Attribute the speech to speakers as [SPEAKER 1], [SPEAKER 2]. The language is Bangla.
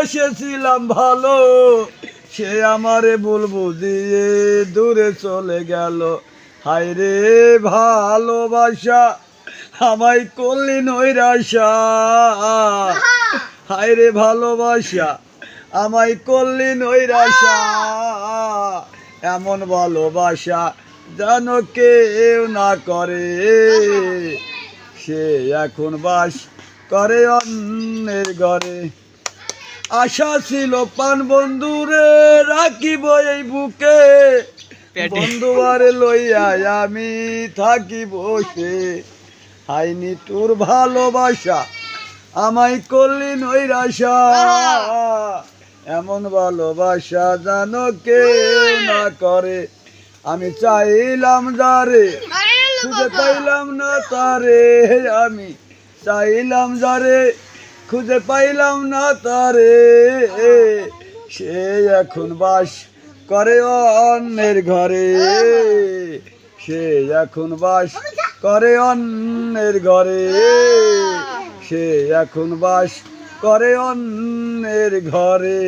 [SPEAKER 1] বেসেছিলাম ভালো, সে আমারে ভুল বুঝিয়ে দূরে চলে গেল। হায় রে ভালোবাসা, আমায় করলি নৈরাশা। হায় রে ভালোবাসা, আমায় করলি নৈরাশা। এমন ভালোবাসা যেন কেউ না করে, সে এখন বাস করে অন্যের ঘরে। আশা ছিল পান বন্ধুরে রাখিব এই বুকে, বন্ধু আরে লইয়া আমি থাকি বসে। হাইনি তোর ভালোবাসা, আমায় করলি নৈরাশা। এমন ভালোবাসা যেন কেউ না করে। আমি চাইলাম যারে, খুঁজে পাইলাম না তারে। আমি চাইলাম যারে, খুঁজে পাইলাম না তারে। সে এখন বাস করে অন্যের ঘরে, সে এখন বাস করে অন্যের ঘরে, সে এখন বাস করে অন্যের ঘরে।